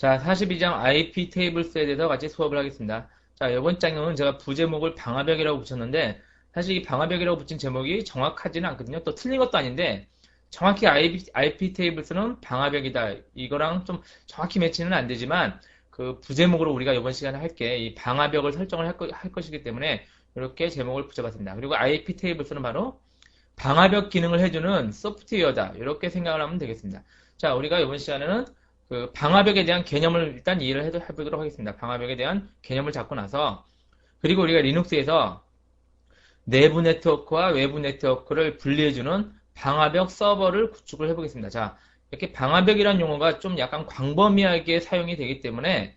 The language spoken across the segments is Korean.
자, 42장 IP 테이블스에 대해서 같이 수업을 하겠습니다. 자, 이번 장은 제가 부제목을 방화벽이라고 붙였는데, 사실 이 방화벽이라고 붙인 제목이 정확하지는 않거든요. 또 틀린 것도 아닌데, 정확히 IP 테이블스는 방화벽이다. 이거랑 좀 정확히 매치는 안 되지만, 그 부제목으로 우리가 이번 시간에 할게, 이 방화벽을 설정을 할 것이기 때문에, 이렇게 제목을 붙여봤습니다. 그리고 IP 테이블스는 바로 방화벽 기능을 해주는 소프트웨어다. 이렇게 생각을 하면 되겠습니다. 자, 우리가 이번 시간에는 그 방화벽에 대한 개념을 일단 이해를 해보도록 하겠습니다. 방화벽에 대한 개념을 잡고 나서 그리고 우리가 리눅스에서 내부 네트워크와 외부 네트워크를 분리해주는 방화벽 서버를 구축을 해보겠습니다. 자, 이렇게 방화벽이라는 용어가 좀 약간 광범위하게 사용이 되기 때문에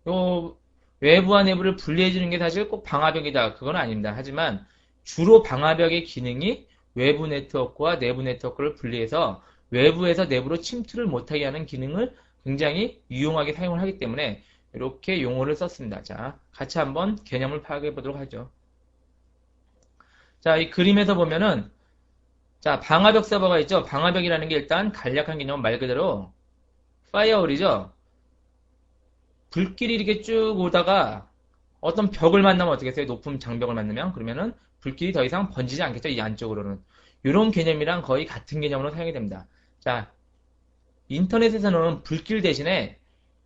요 외부와 내부를 분리해주는 게 사실 꼭 방화벽이다. 그건 아닙니다. 하지만 주로 방화벽의 기능이 외부 네트워크와 내부 네트워크를 분리해서 외부에서 내부로 침투를 못하게 하는 기능을 굉장히 유용하게 사용을 하기 때문에 이렇게 용어를 썼습니다. 자, 같이 한번 개념을 파악해 보도록 하죠. 자, 이 그림에서 보면은 자, 방화벽 서버가 있죠. 방화벽이라는 게 일단 간략한 개념은 말 그대로 파이어홀이죠. 불길이 이렇게 쭉 오다가 어떤 벽을 만나면 어떻게 했어요? 높은 장벽을 만나면 그러면은 불길이 더 이상 번지지 않겠죠. 이 안쪽으로는. 이런 개념이랑 거의 같은 개념으로 사용이 됩니다. 자, 인터넷에서는 불길 대신에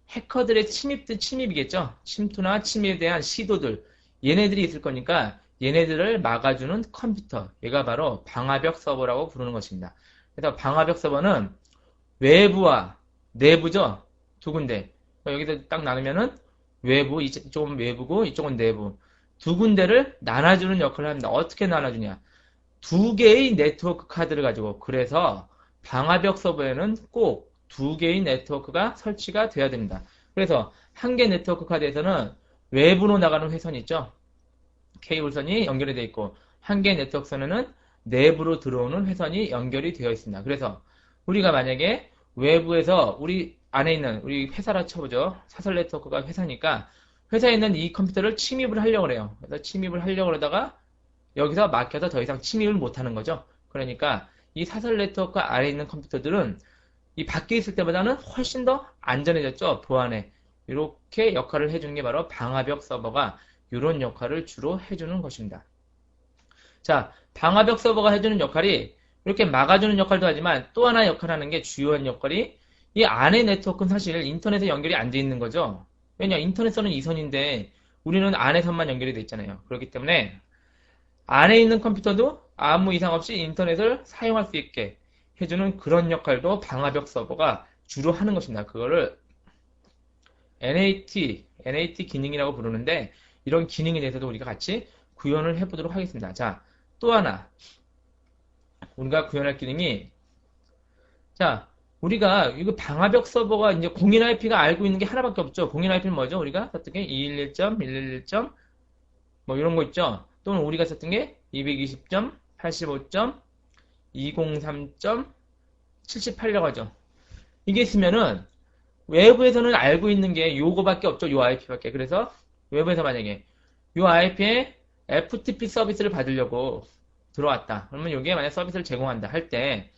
해커들의 침입이겠죠. 침투나 침입에 대한 시도들. 얘네들이 있을 거니까 얘네들을 막아주는 컴퓨터. 얘가 바로 방화벽 서버라고 부르는 것입니다. 그래서 방화벽 서버는 외부와 내부죠. 두 군데. 여기서 딱 나누면은 외부, 이쪽은 외부고 이쪽은 내부. 두 군데를 나눠주는 역할을 합니다. 어떻게 나눠주냐. 두 개의 네트워크 카드를 가지고. 그래서 방화벽 서버에는 꼭 두 개의 네트워크가 설치가 돼야 됩니다. 그래서 한 개 네트워크 카드에서는 외부로 나가는 회선 있죠. 케이블선이 연결이 되어 있고 한 개 네트워크선에는 내부로 들어오는 회선이 연결이 되어 있습니다. 그래서 우리가 만약에 외부에서 우리 안에 있는 우리 회사라 쳐보죠. 사설 네트워크가 회사니까 회사에 있는 이 컴퓨터를 침입을 하려고 해요. 그래서 침입을 하려고 하다가 여기서 막혀서 더 이상 침입을 못하는 거죠. 그러니까 이 사설 네트워크 안에 있는 컴퓨터들은 이 밖에 있을 때보다는 훨씬 더 안전해졌죠. 보안에. 이렇게 역할을 해주는 게 바로 방화벽 서버가 이런 역할을 주로 해주는 것입니다. 자, 방화벽 서버가 해주는 역할이 이렇게 막아주는 역할도 하지만 또 하나 역할을 하는 게 주요한 역할이 이 안에 네트워크는 사실 인터넷에 연결이 안 돼 있는 거죠. 왜냐, 인터넷선은 이 선인데 우리는 안에선만 연결이 돼 있잖아요. 그렇기 때문에 안에 있는 컴퓨터도 아무 이상 없이 인터넷을 사용할 수 있게 해주는 그런 역할도 방화벽 서버가 주로 하는 것입니다. 그거를 NAT 기능이라고 부르는데 이런 기능에 대해서도 우리가 같이 구현을 해보도록 하겠습니다. 자, 또 하나 우리가 구현할 기능이 자, 우리가 이거 방화벽 서버가 이제 공인 IP가 알고 있는 게 하나밖에 없죠. 공인 IP는 뭐죠? 우리가 썼던 게 211.111. 뭐 이런 거 있죠. 또는 우리가 썼던 게 220.85.203.78이라고 하죠. 이게 있으면은 외부에서는 알고 있는 게 요거밖에 없죠. 요 IP밖에. 그래서 외부에서 만약에 요 IP에 FTP 서비스를 받으려고 들어왔다. 그러면 요게 만약 서비스를 제공한다 할 때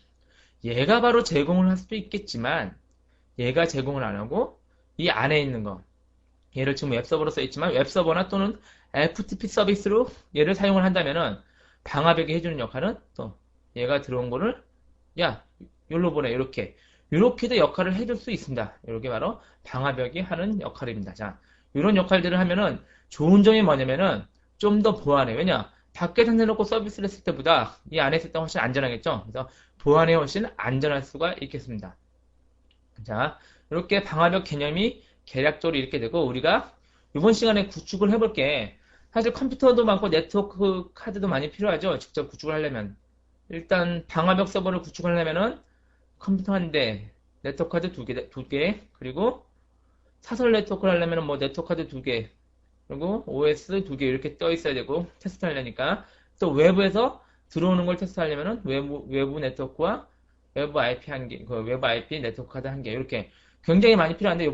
얘가 바로 제공을 할 수도 있겠지만 얘가 제공을 안 하고 이 안에 있는 거 얘를 지금 웹서버로 써있지만 웹서버나 또는 FTP 서비스로 얘를 사용을 한다면은 방화벽이 해주는 역할은 또 얘가 들어온 거를 야 여기로 보내 이렇게도 역할을 해줄 수 있습니다. 이렇게 바로 방화벽이 하는 역할입니다. 자, 이런 역할들을 하면은 좋은 점이 뭐냐면은 좀 더 보안해. 왜냐 밖에서 내놓고 서비스를 했을 때보다 이 안에 있을 때 훨씬 안전하겠죠. 그래서 보안에 훨씬 안전할 수가 있겠습니다. 자, 이렇게 방화벽 개념이 대략적으로 이렇게 되고 우리가 이번 시간에 구축을 해볼게. 사실 컴퓨터도 많고 네트워크 카드도 많이 필요하죠. 직접 구축을 하려면. 일단 방화벽 서버를 구축하려면은 컴퓨터 한 대, 네트워크 카드 두 개, 그리고 사설 네트워크를 하려면 뭐 네트워크 카드 두 개, 그리고 OS 두 개 이렇게 떠 있어야 되고 테스트 하려니까 또 외부에서 들어오는 걸 테스트하려면은 외부 네트워크와 외부 IP 한 개, 그 외부 IP 네트워크 카드 한 개 이렇게 굉장히 많이 필요한데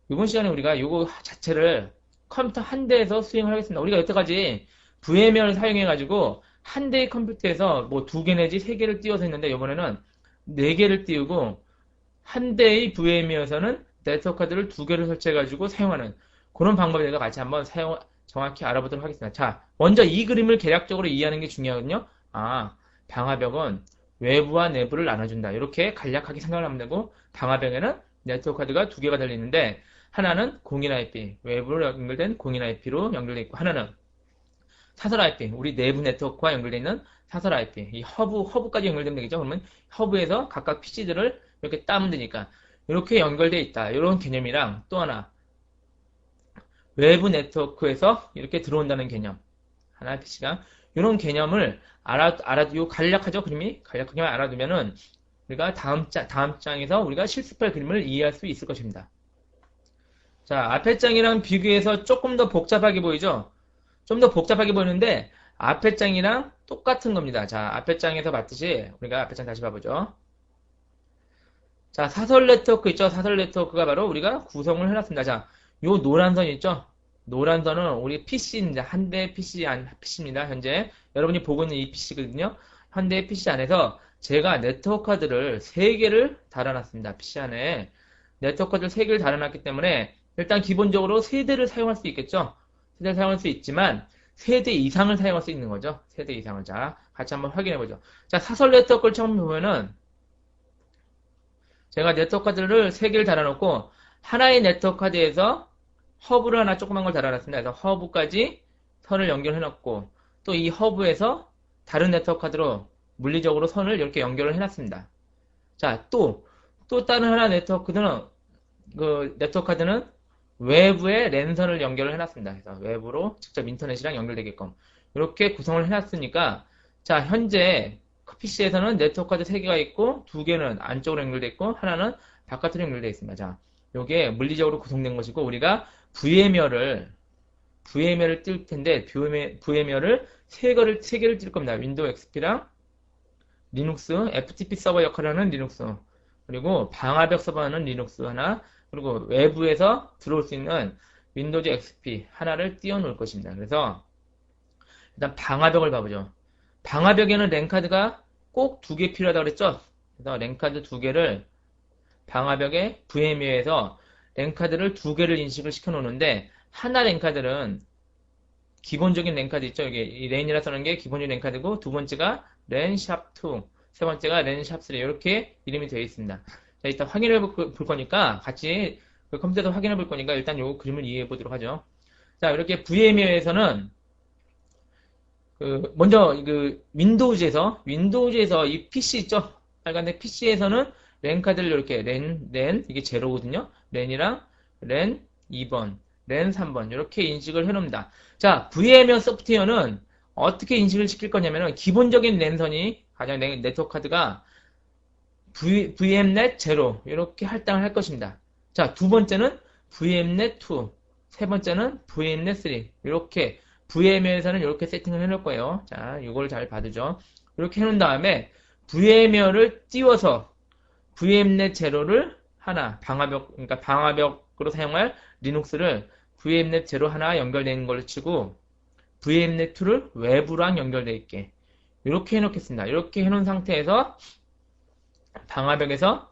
이번 시간에 우리가 이거 자체를 컴퓨터 한 대에서 수행을 하겠습니다. 우리가 여태까지 VMware를 사용해가지고 한 대의 컴퓨터에서 뭐 두 개 내지 세 개를 띄워서 했는데 이번에는 네 개를 띄우고 한 대의 VMware에서는 네트워크 카드를 두 개를 설치해가지고 사용하는 그런 방법에 대해서 같이 한번 정확히 알아보도록 하겠습니다. 자, 먼저 이 그림을 개략적으로 이해하는 게 중요하거든요. 아, 방화벽은 외부와 내부를 나눠준다. 이렇게 간략하게 생각을 하면 되고, 방화벽에는 네트워크 카드가 두 개가 달려있는데, 하나는 공인 IP, 외부로 연결된 공인 IP로 연결되어 있고, 하나는 사설 IP, 우리 내부 네트워크와 연결되어 있는 사설 IP, 이 허브까지 연결되면 되겠죠? 그러면 허브에서 각각 PC들을 이렇게 따면 되니까, 이렇게 연결되어 있다. 이런 개념이랑 또 하나, 외부 네트워크에서 이렇게 들어온다는 개념. 하나 PC가. 이런 개념을 요 간략하죠? 그림이? 간략하게만 알아두면은, 우리가 다음 장에서 우리가 실습할 그림을 이해할 수 있을 것입니다. 자, 앞에 장이랑 비교해서 조금 더 복잡하게 보이죠? 좀 더 복잡하게 보이는데 앞에 장이랑 똑같은 겁니다. 자, 앞에 장에서 봤듯이 우리가 앞에 장 다시 봐보죠. 자, 사설 네트워크 있죠? 사설 네트워크가 바로 우리가 구성을 해놨습니다. 자, 요 노란 선 있죠? 노란 선은 우리 PC입니다. 현대 PC입니다. 현재 여러분이 보고 있는 이 PC거든요. 현대 PC 안에서 제가 네트워크 카드를 3개를 달아놨습니다. PC 안에 네트워크 카드를 3개를 달아놨기 때문에 일단 기본적으로 세대를 사용할 수 있겠죠? 세대를 사용할 수 있지만 세대 이상을 사용할 수 있는 거죠. 세대 이상을. 자, 같이 한번 확인해 보죠. 자, 사설 네트워크를 처음 보면은 제가 네트워크 카드를 3개를 달아놓고 하나의 네트워크 카드에서 허브를 하나 조그만 걸 달아놨습니다. 그래서 허브까지 선을 연결해 놓고 또 이 허브에서 다른 네트워크 카드로 물리적으로 선을 이렇게 연결을 해놨습니다. 자, 또 다른 하나 네트워크 카드는 외부에 랜선을 연결을 해놨습니다. 그래서 외부로 직접 인터넷이랑 연결되게끔 이렇게 구성을 해놨으니까 자, 현재 PC에서는 네트워크 카드 3개가 있고 2개는 안쪽으로 연결되어 있고 하나는 바깥으로 연결되어 있습니다. 자, 요게 물리적으로 구성된 것이고 우리가 VMware를 뜰 텐데 VMware를 3개를 뜰 겁니다. 윈도우 XP랑 리눅스, FTP 서버 역할을 하는 리눅스 그리고 방화벽 서버하는 리눅스 하나 그리고 외부에서 들어올 수 있는 윈도우즈 XP 하나를 띄워놓을 것입니다. 그래서 일단 방화벽을 봐보죠. 방화벽에는 랜카드가 꼭 2개 필요하다고 그랬죠? 그래서 랜카드 2개를 방화벽에 VMware에서 랜카드를 2개를 인식을 시켜놓는데 하나 랜카드는 기본적인 랜카드 있죠? 이게 이 랜이라 쓰는 게 기본적인 랜카드고 두 번째가 랜-2 세 번째가 랜-3 이렇게 이름이 되어 있습니다. 자, 일단 확인해 볼 거니까 같이 그 컴퓨터에서 확인해 볼 거니까 일단 요 그림을 이해해 보도록 하죠. 자, 이렇게 VMware에서는 먼저 윈도우즈에서 이 PC 있죠? 빨간색 PC에서는 랜 카드를 이렇게 랜 이게 제로거든요. 랜이랑 랜 2번, 랜 3번 이렇게 인식을 해 놓습니다. 자, VMware 소프트웨어는 어떻게 인식을 시킬 거냐면은 기본적인 랜선이 가장 네트워크 카드가 VMnet 0 이렇게 할당을 할 것입니다. 자, 두 번째는 VMnet 2, 세 번째는 VMnet 3 이렇게 VMware에서는 이렇게 세팅을 해놓을 거예요. 자, 이걸 잘 봐두죠. 이렇게 해놓은 다음에 VMware를 띄워서 VMnet 0를 하나 그러니까 방화벽으로 사용할 리눅스를 VMnet 0 하나 연결되는 걸로 치고 VMnet 2를 외부랑 연결되어 있게 이렇게 해놓겠습니다. 이렇게 해놓은 상태에서 방화벽에서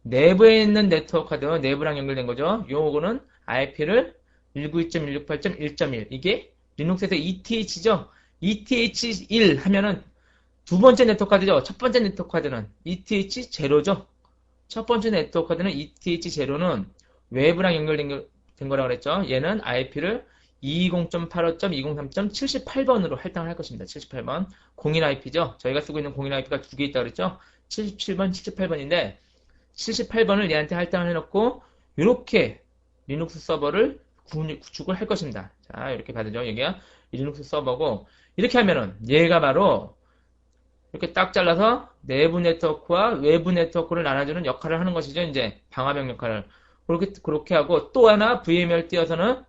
내부에 있는 네트워크 카드, 내부랑 연결된 거죠. 요거는 IP를 192.168.1.1 이게 리눅스에서 ETH죠. ETH1 하면은 두 번째 네트워크 카드죠. 첫 번째 네트워크 카드는 ETH0죠. 첫 번째 네트워크 카드는 ETH0는 외부랑 연결된 거라고 그랬죠. 얘는 IP를 220.85.203.78번으로 할당을 할 것입니다. 78번. 공인 IP죠. 저희가 쓰고 있는 공인 IP가 두 개 있다고 그랬죠. 77번, 78번인데 78번을 얘한테 할당을 해놓고 이렇게 리눅스 서버를 구축을 할 것입니다. 자, 이렇게 받으죠. 여기가 리눅스 서버고 이렇게 하면은 얘가 바로 이렇게 딱 잘라서 내부 네트워크와 외부 네트워크를 나눠주는 역할을 하는 것이죠. 이제 방화벽 역할을 그렇게 하고 또 하나 VMware 띄워서는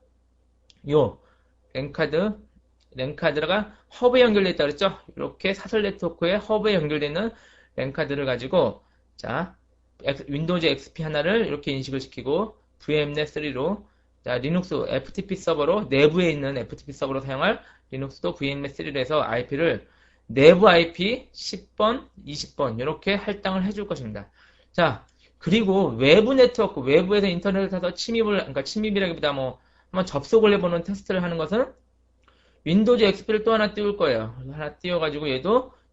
요 랜카드가 허브에 연결되어 있다 그랬죠. 이렇게 사설 네트워크에 허브에 연결되어 있는 랜카드를 가지고 자 윈도우즈 XP 하나를 이렇게 인식을 시키고 VMnet 3로 자 리눅스 FTP 서버로 내부에 있는 FTP 서버로 사용할 리눅스도 VMnet 3로 해서 IP를 내부 IP 10번, 20번 이렇게 할당을 해줄 것입니다. 자 그리고 외부 네트워크, 외부에서 인터넷을 타서 그러니까 침입이라기보다 뭐 한번 접속을 해보는 테스트를 하는 것은 윈도우즈 XP를 또 하나 띄울 거예요. 하나 띄워가지고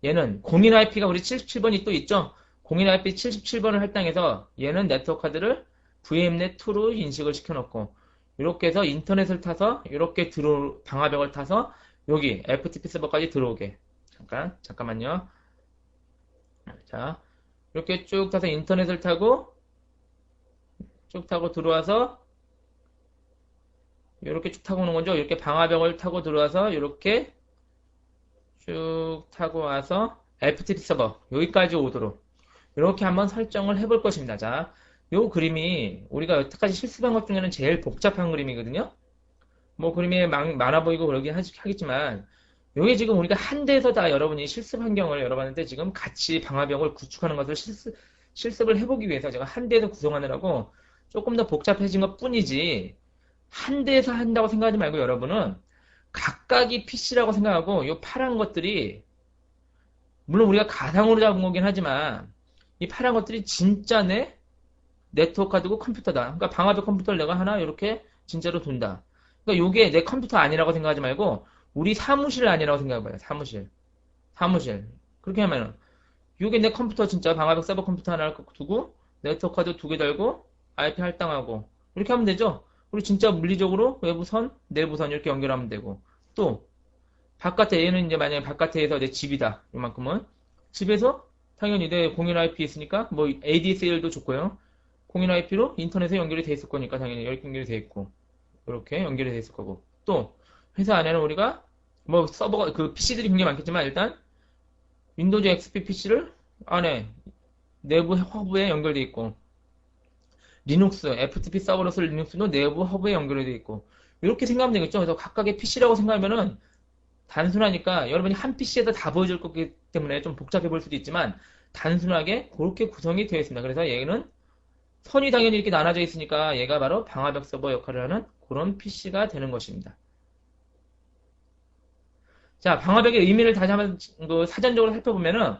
얘는 공인 IP가 우리 77번이 또 있죠? 공인 IP 77번을 할당해서 얘는 네트워크 카드를 VMnet2로 인식을 시켜놓고 이렇게 해서 인터넷을 타서 이렇게 방화벽을 타서 여기 FTP 서버까지 들어오게. 잠깐만요. 자, 이렇게 쭉 타서 인터넷을 타고 쭉 타고 들어와서 이렇게 쭉 타고 오는 거죠. 이렇게 방화벽을 타고 들어와서 이렇게 쭉 타고 와서 FTP 서버 여기까지 오도록 이렇게 한번 설정을 해볼 것입니다. 자, 요 그림이 우리가 여태까지 실습한 것 중에는 제일 복잡한 그림이거든요. 뭐 그림이 많아 보이고 그러긴 하겠지만 요게 지금 우리가 한 대에서 다 여러분이 실습 환경을 여러분한테 지금 같이 방화벽을 구축하는 것을 실습을 해보기 위해서 제가 한 대에서 구성하느라고 조금 더 복잡해진 것 뿐이지 한 대에서 한다고 생각하지 말고 여러분은 각각이 PC라고 생각하고 요 파란 것들이 물론 우리가 가상으로 잡은 거긴 하지만 이 파란 것들이 진짜 내 네트워크 카드고 컴퓨터다. 그러니까 방화벽 컴퓨터를 내가 하나 이렇게 진짜로 둔다. 그러니까 요게 내 컴퓨터 아니라고 생각하지 말고 우리 사무실 아니라고 생각해봐요. 사무실. 그렇게 하면은 요게 내 컴퓨터 진짜 방화벽 서버 컴퓨터 하나 두고 네트워크 카드 2개 달고 IP 할당하고 이렇게 하면 되죠. 그리고 진짜 물리적으로 외부선, 내부선 이렇게 연결하면 되고 또 바깥에 얘는 이제 만약에 바깥에서 내 집이다. 이만큼은 집에서 당연히 내 공인 IP 있으니까 뭐 ADSL도 좋고요. 공인 IP로 인터넷에 연결이 돼 있을 거니까 당연히 이렇게 연결이 돼 있고 이렇게 연결이 돼 있을 거고 또 회사 안에는 우리가 뭐 서버가 그 PC들이 굉장히 많겠지만 일단 윈도우즈 XP PC를 안에 내부 허브에 연결돼 있고 리눅스 FTP 서버로 쓸 리눅스도 내부 허브에 연결이 돼 있고 이렇게 생각하면 되겠죠. 그래서 각각의 PC라고 생각하면은 단순하니까 여러분이 한 PC에다 다 보여줄 거기 때문에 좀 복잡해 보일 수도 있지만 단순하게 그렇게 구성이 되어 있습니다. 그래서 얘는 선이 당연히 이렇게 나눠져 있으니까 얘가 바로 방화벽 서버 역할을 하는 그런 PC가 되는 것입니다. 자, 방화벽의 의미를 다시 한번 사전적으로 살펴보면은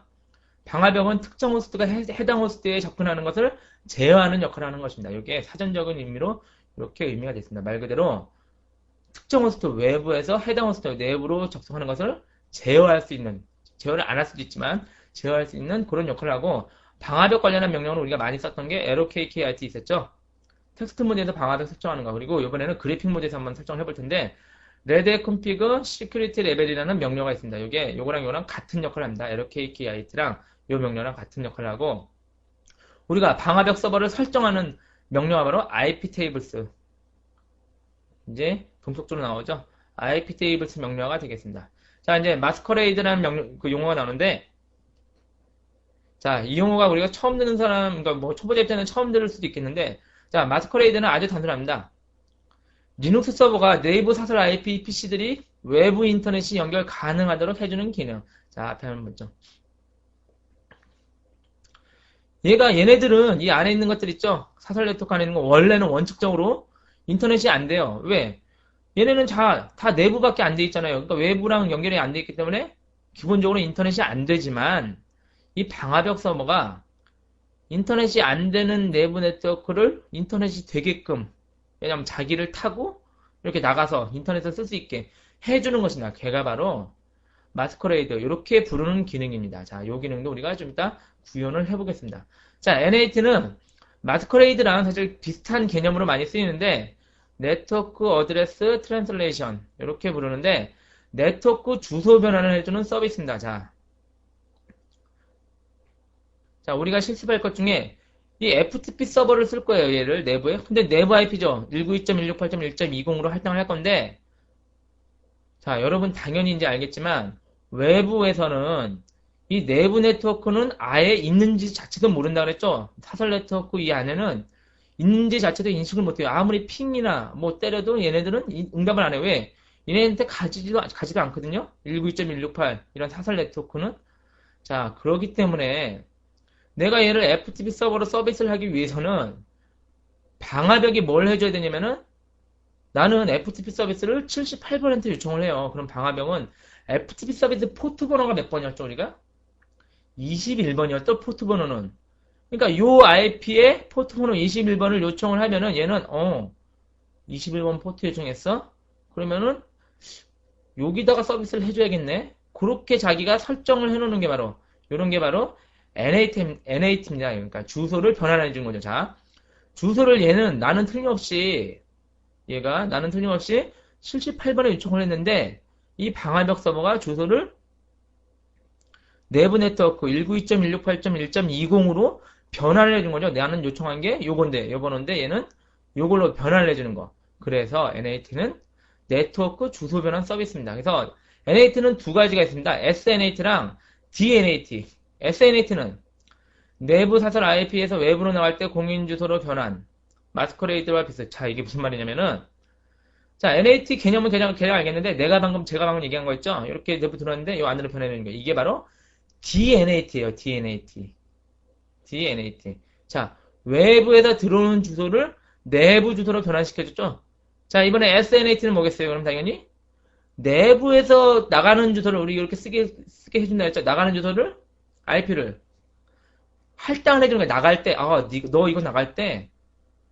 방화벽은 특정 호스트가 해당 호스트에 접근하는 것을 제어하는 역할을 하는 것입니다. 이게 사전적인 의미로 이렇게 의미가 됐습니다. 말 그대로 특정 호스트 외부에서 해당 호스트 내부로 접속하는 것을 제어할 수 있는, 제어를 안 할 수도 있지만 제어할 수 있는 그런 역할을 하고 방화벽 관련한 명령을 우리가 많이 썼던 게 LOKKIT 있었죠. 텍스트 모드에서 방화벽 설정하는 거 그리고 이번에는 그래픽 모드에서 한번 설정을 해볼 텐데 레드 config security level이라는 명령어가 있습니다. 요거랑 같은 역할을 합니다. LOKKIT랑 요 명령어랑 같은 역할을 하고 우리가 방화벽 서버를 설정하는 명령어가 바로 iptables 이제 동속조로 나오죠. iptables 명령어가 되겠습니다. 자 이제 마스커레이드라는 용어가 나오는데 자, 이 용어가 우리가 처음 듣는 사람, 그러니까 뭐 초보자 입장에는 처음 들을 수도 있겠는데, 자, 마스커레이드는 아주 단순합니다. 리눅스 서버가 내부 사설 IP PC들이 외부 인터넷이 연결 가능하도록 해주는 기능. 자, 앞에 한번 보죠. 얘네들은 이 안에 있는 것들 있죠? 사설 네트워크 안에 있는 거 원래는 원칙적으로 인터넷이 안 돼요. 왜? 얘네는 다 내부밖에 안 돼 있잖아요. 그러니까 외부랑 연결이 안 돼 있기 때문에 기본적으로 인터넷이 안 되지만 이 방화벽 서버가 인터넷이 안 되는 내부 네트워크를 인터넷이 되게끔 왜냐면 자기를 타고 이렇게 나가서 인터넷을 쓸 수 있게 해주는 것이다. 걔가 바로 마스커레이드 이렇게 부르는 기능입니다. 자, 이 기능도 우리가 좀 이따 구현을 해보겠습니다. 자, NAT는 마스커레이드랑 사실 비슷한 개념으로 많이 쓰이는데 네트워크 어드레스 트랜슬레이션 이렇게 부르는데 네트워크 주소 변환을 해주는 서비스입니다. 자, 우리가 실습할 것 중에 이 FTP 서버를 쓸 거예요. 얘를 내부에. 근데 내부 IP죠. 192.168.1.20으로 할당을 할 건데 자, 여러분 당연히 이제 알겠지만 외부에서는 이 내부 네트워크는 아예 있는지 자체도 모른다 그랬죠. 사설 네트워크 이 안에는 있는지 자체도 인식을 못해요. 아무리 핑이나 뭐 때려도 얘네들은 응답을 안 해요. 왜? 얘네한테 가지도 않거든요. 192.168 이런 사설 네트워크는. 자, 그렇기 때문에 내가 얘를 FTP 서버로 서비스를 하기 위해서는 방화벽이 뭘 해줘야 되냐면은 나는 FTP 서비스를 78% 요청을 해요. 그럼 방화벽은 FTP 서비스 포트 번호가 몇 번이었죠, 우리가? 21번이었죠, 포트 번호는. 그러니까 요 IP에 포트 번호 21번을 요청을 하면은 얘는 21번 포트 요청했어? 그러면은 여기다가 서비스를 해줘야겠네. 그렇게 자기가 설정을 해놓는 게 바로 이런 게 바로 NAT입니다. 그러니까 주소를 변환해 주는 거죠. 자, 주소를 얘는 나는 틀림없이 78번에 요청을 했는데 이 방화벽 서버가 주소를 내부 네트워크 192.168.1.20으로 변환을 해준 거죠. 나는 요청한 게 요건데, 요 번호인데 얘는 요걸로 변환을 해주는 거. 그래서 NAT는 네트워크 주소 변환 서비스입니다. 그래서 NAT는 두 가지가 있습니다. SNAT랑 DNAT. SNAT는 내부 사설 IP에서 외부로 나갈 때 공인 주소로 변환. 마스커레이드와 비슷. 자, 이게 무슨 말이냐면은 자, NAT 개념은 그냥 알겠는데 제가 방금 얘기한 거 있죠? 이렇게 내부 들어왔는데 이 안으로 변해내는 거. 이게 바로 DNAT예요. DNAT. DNAT. 자, 외부에서 들어오는 주소를 내부 주소로 변환시켜줬죠? 자, 이번에 SNAT는 뭐겠어요? 그럼 당연히 내부에서 나가는 주소를 우리 이렇게 쓰게 해준다 했죠? 나가는 주소를 IP를 할당을 해주는 거야. 나갈 때, 너 이거 나갈 때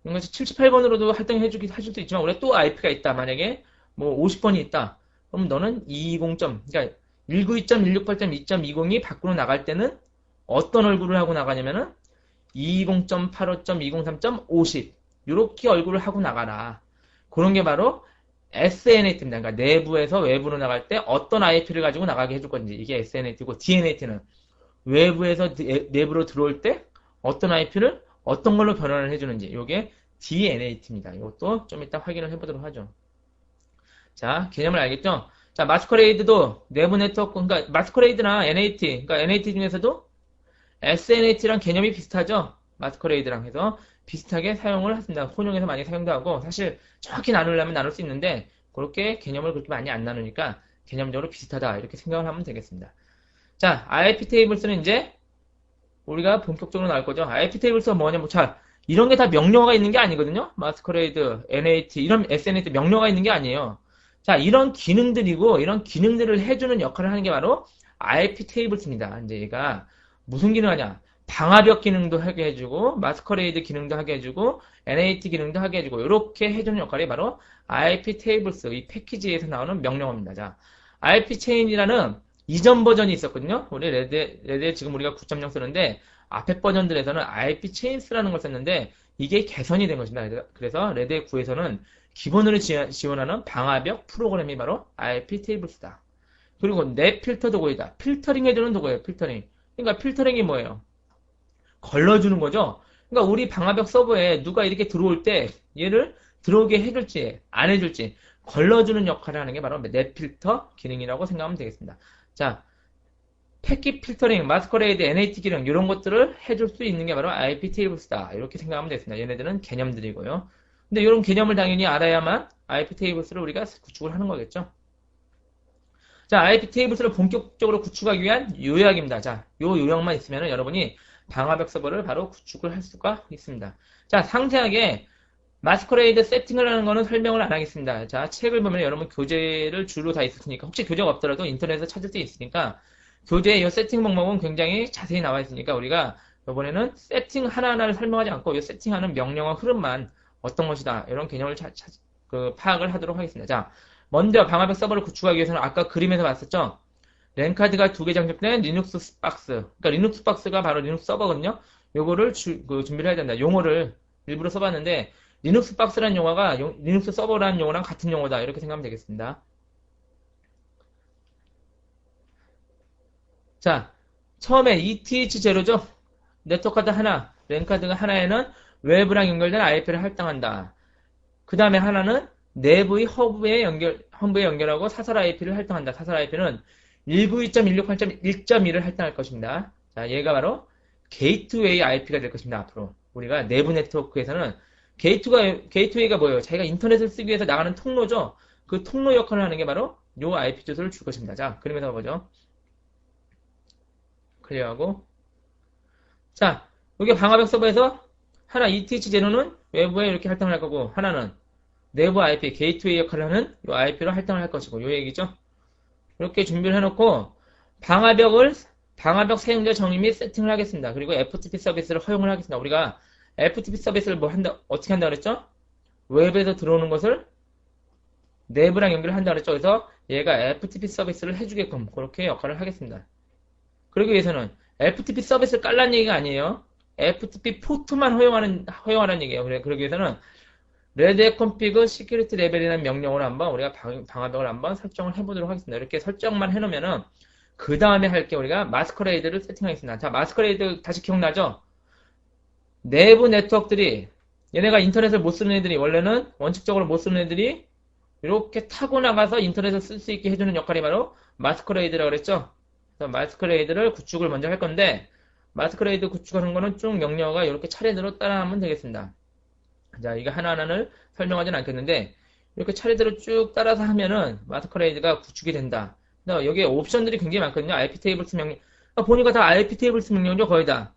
이거 78번으로도 할당해줄 수도 있지만 우리가 또 IP가 있다. 만약에 뭐 50번이 있다. 그럼 너는 220점, 그러니까 192.168.2.20이 밖으로 나갈 때는 어떤 얼굴을 하고 나가냐면은 220.85.203.50 이렇게 얼굴을 하고 나가라. 그런 게 바로 SNAT입니다. 그러니까 내부에서 외부로 나갈 때 어떤 IP를 가지고 나가게 해줄 건지 이게 SNAT고 DNAT는 외부에서 내부로 들어올 때 어떤 IP를 어떤 걸로 변환을 해주는지 이게 DNAT입니다. 이것도 좀 이따 확인을 해보도록 하죠. 자, 개념을 알겠죠? 자, 마스커레이드도 내부 네트워크, 그러니까 마스커레이드나 NAT, 그러니까 NAT 중에서도 SNAT랑 개념이 비슷하죠? 마스커레이드랑 해서 비슷하게 사용을 했습니다. 혼용해서 많이 사용도 하고, 사실 정확히 나누려면 나눌 수 있는데, 그렇게 개념을 그렇게 많이 안 나누니까 개념적으로 비슷하다. 이렇게 생각을 하면 되겠습니다. 자, IP 테이블스는 이제 우리가 본격적으로 나올 거죠. IP 테이블스가 뭐냐면, 자, 이런 게 다 명령어가 있는 게 아니거든요? 마스커레이드, NAT, 이런 SNAT 명령어가 있는 게 아니에요. 자, 이런 기능들이고, 이런 기능들을 해주는 역할을 하는 게 바로 IP 테이블스입니다. 이제 얘가 무슨 기능 하냐? 방화벽 기능도 하게 해주고, 마스커레이드 기능도 하게 해주고, NAT 기능도 하게 해주고, 이렇게 해주는 역할이 바로 IP 테이블스, 이 패키지에서 나오는 명령어입니다. 자, IP 체인이라는 이전 버전이 있었거든요. 우리 레드에 지금 우리가 9.0 쓰는데, 앞에 버전들에서는 IP 체인스라는 걸 썼는데, 이게 개선이 된 것입니다. 그래서 레드 9에서는 기본으로 지원하는 방화벽 프로그램이 바로 IP 테이블스다. 그리고 넷 필터 도구이다. 필터링 해주는 도구예요. 필터링. 그러니까 필터링이 뭐예요? 걸러주는 거죠. 그러니까 우리 방화벽 서버에 누가 이렇게 들어올 때 얘를 들어오게 해줄지 안 해줄지 걸러주는 역할을 하는 게 바로 넷 필터 기능이라고 생각하면 되겠습니다. 자, 패킷 필터링, 마스커레이드, NAT 기능 이런 것들을 해줄 수 있는 게 바로 IP 테이블스다. 이렇게 생각하면 되겠습니다. 얘네들은 개념들이고요. 근데 이런 개념을 당연히 알아야만 IP 테이블스를 우리가 구축을 하는 거겠죠. 자, IP 테이블스를 본격적으로 구축하기 위한 요약입니다. 자, 요 요약만 있으면 여러분이 방화벽 서버를 바로 구축을 할 수가 있습니다. 자, 상세하게 마스커레이드 세팅을 하는 거는 설명을 안 하겠습니다. 자, 책을 보면 여러분 교재를 줄로 다 있으니까 혹시 교재가 없더라도 인터넷에서 찾을 수 있으니까 교재의 이 세팅 방법은 굉장히 자세히 나와 있으니까 우리가 이번에는 세팅 하나하나를 설명하지 않고 이 세팅하는 명령어 흐름만 어떤 것이다 이런 개념을 파악을 하도록 하겠습니다. 자, 먼저 방화벽 서버를 구축하기 위해서는 아까 그림에서 봤었죠? 랜카드가 두 개 장착된 리눅스 박스. 그러니까 리눅스 박스가 바로 리눅스 서버거든요. 요거를 준비를 해야 된다. 용어를 일부러 써봤는데 리눅스 박스라는 용어가 리눅스 서버라는 용어랑 같은 용어다. 이렇게 생각하면 되겠습니다. 자, 처음에 ETH0죠? 네트워크 카드 하나, 랜카드가 하나에는 외부랑 연결된 IP를 할당한다. 그 다음에 하나는 내부의 허브에 연결하고 사설 IP를 할당한다. 사설 IP는 192.168.1.1을 할당할 것입니다. 자, 얘가 바로 게이트웨이 IP가 될 것입니다. 앞으로. 우리가 내부 네트워크에서는 게이트웨이가 뭐예요? 자기가 인터넷을 쓰기 위해서 나가는 통로죠? 그 통로 역할을 하는 게 바로 요 IP 주소를 줄 것입니다. 자, 그림에서 보죠. 클리어하고. 자, 여기 방화벽 서버에서 하나 ETH0는 외부에 이렇게 할당을 할 거고, 하나는 내부 IP, 게이트웨이 역할을 하는 이 IP로 할당을 할 것이고, 요 얘기죠. 이렇게 준비를 해놓고, 방화벽 방화벽 사용자 정의 및 세팅을 하겠습니다. 그리고 FTP 서비스를 허용을 하겠습니다. 우리가 FTP 서비스를 뭐 한다, 어떻게 한다 그랬죠? 웹에서 들어오는 것을 내부랑 연결을 한다 그랬죠? 그래서 얘가 FTP 서비스를 해주게끔 그렇게 역할을 하겠습니다. 그러기 위해서는 FTP 서비스를 깔라는 얘기가 아니에요. FTP 포트만 허용하라는 얘기예요. 그러기 위해서는 레드햇 컴피그 시큐리티 레벨이라는 명령을 한번 우리가 방화벽을 한번 설정을 해보도록 하겠습니다. 이렇게 설정만 해놓으면은 그 다음에 할 게 우리가 마스커레이드를 세팅하겠습니다. 자, 마스커레이드 다시 기억나죠? 내부 네트워크들이 얘네가 인터넷을 못 쓰는 애들이 원래는 원칙적으로 못 쓰는 애들이 이렇게 타고 나가서 인터넷을 쓸 수 있게 해주는 역할이 바로 마스커레이드라고 그랬죠? 그래서 마스커레이드를 구축을 먼저 할 건데 마스커레이드 구축하는 거는 쭉 명령어가 이렇게 차례대로 따라하면 되겠습니다. 자, 이거 하나하나를 설명하진 않겠는데 이렇게 차례대로 쭉 따라서 하면은 마스커레이드가 구축이 된다. 여기에 옵션들이 굉장히 많거든요. IP테이블스 명령. 보니까 다 IP테이블스 명령이죠. 거의 다.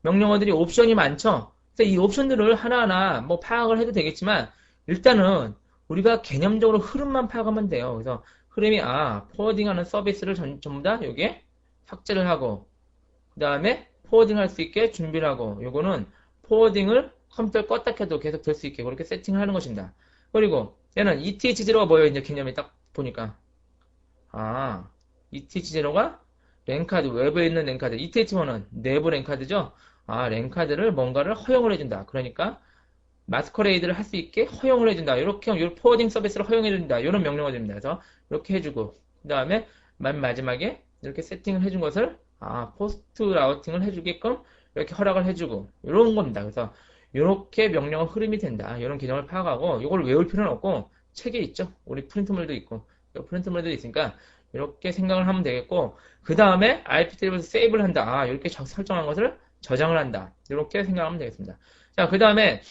명령어들이 옵션이 많죠. 그래서 이 옵션들을 하나하나 뭐 파악을 해도 되겠지만 일단은 우리가 개념적으로 흐름만 파악하면 돼요. 그래서 흐름이 포워딩하는 서비스를 전부 다 여기에 삭제를 하고 그 다음에 포워딩 할 수 있게 준비를 하고 요거는 포워딩을 컴퓨터를 껐다 켜도 계속 될 수 있게 그렇게 세팅을 하는 것입니다. 그리고 얘는 ETH0가 뭐예요? 이제 개념이 딱 보니까 ETH0가 랜카드, 웹에 있는 랜카드. ETH1은 내부 랜카드죠? 랜카드를 뭔가를 허용을 해준다. 그러니까 마스커레이드를 할 수 있게 허용을 해준다. 이렇게 포워딩 서비스를 허용해준다. 이런 명령어가 됩니다. 그래서 이렇게 해주고 그 다음에 맨 마지막에 이렇게 세팅을 해준 것을 포스트 라우팅을 해주게끔 이렇게 허락을 해주고 이런 겁니다. 그래서 이렇게 명령어 흐름이 된다. 이런 개념을 파악하고 이걸 외울 필요는 없고 책에 있죠. 우리 프린트물도 있고 프린트물도 있으니까 이렇게 생각을 하면 되겠고 그 다음에 IP 테이블에서 세이브를 한다. 이렇게 설정한 것을 저장을 한다. 이렇게 생각하면 되겠습니다. 자, 그 다음에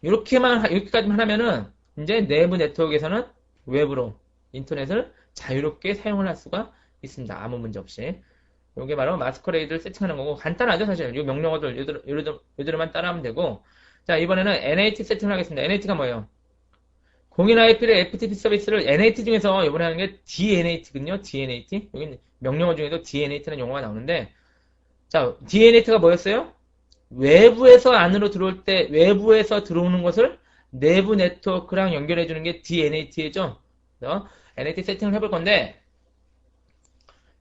이렇게까지만 하면은 이제 내부 네트워크에서는 웹으로 인터넷을 자유롭게 사용을 할 수가 있습니다. 아무 문제 없이. 이게 바로 마스커레이드를 세팅하는 거고 간단하죠 사실. 이 명령어들 요대로만 따라하면 되고 자 이번에는 NAT 세팅을 하겠습니다. NAT가 뭐예요? 공인 IP를 FTP 서비스를 NAT 중에서 이번에 하는 게 DNAT거든요. DNAT. 여기 명령어 중에도 DNAT라는 용어가 나오는데 자 DNAT가 뭐였어요? 외부에서 안으로 들어올 때 외부에서 들어오는 것을 내부 네트워크랑 연결해 주는 게 DNAT죠. 그래서 NAT 세팅을 해볼 건데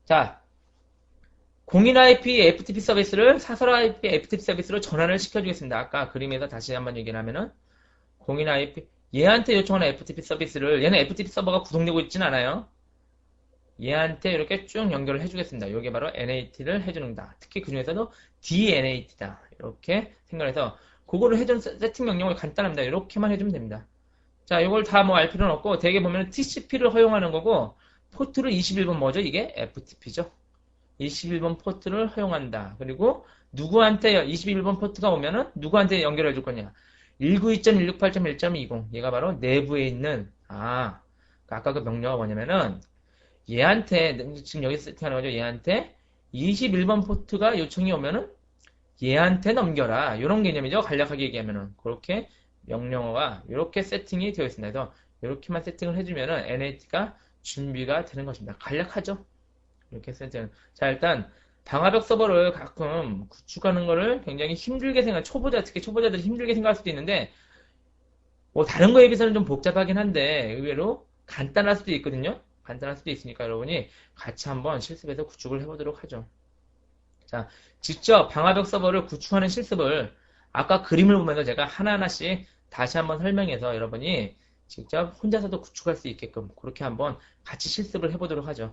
자 공인 IP FTP 서비스를 사설 IP FTP 서비스로 전환을 시켜주겠습니다. 아까 그림에서 다시 한번 얘기를 하면은 공인 IP 얘한테 요청하는 FTP 서비스를 얘는 FTP 서버가 구동되고 있진 않아요. 얘한테 이렇게 쭉 연결을 해주겠습니다. 이게 바로 NAT를 해주는다. 특히 그 중에서도 DNAT다. 이렇게 생각해서 그거를 해주는 세팅 명령을 간단합니다. 이렇게만 해주면 됩니다. 자, 이걸 다 뭐 알 필요는 없고 대개 보면 TCP를 허용하는 거고 포트를 21번 뭐죠? 이게 FTP죠. 21번 포트를 허용한다. 그리고 누구한테 21번 포트가 오면은 누구한테 연결해 줄 거냐? 192.168.1.20 얘가 바로 내부에 있는 아까 그 명령어가 뭐냐면은 얘한테 지금 여기서 세팅하는 거죠. 얘한테 21번 포트가 요청이 오면은 얘한테 넘겨라. 이런 개념이죠. 간략하게 얘기하면은 그렇게 명령어가 이렇게 세팅이 되어 있습니다. 그래서 이렇게만 세팅을 해주면은 NAT가 준비가 되는 것입니다. 간략하죠. 이렇게 세팅. 자 일단 방화벽 서버를 가끔 구축하는 거를 굉장히 힘들게 특히 초보자들이 힘들게 생각할 수도 있는데 뭐 다른 거에 비해서는 좀 복잡하긴 한데 의외로 간단할 수도 있거든요. 간단할 수도 있으니까 여러분이 같이 한번 실습해서 구축을 해보도록 하죠. 자, 직접 방화벽 서버를 구축하는 실습을 아까 그림을 보면서 제가 하나하나씩 다시 한번 설명해서 여러분이 직접 혼자서도 구축할 수 있게끔 그렇게 한번 같이 실습을 해보도록 하죠.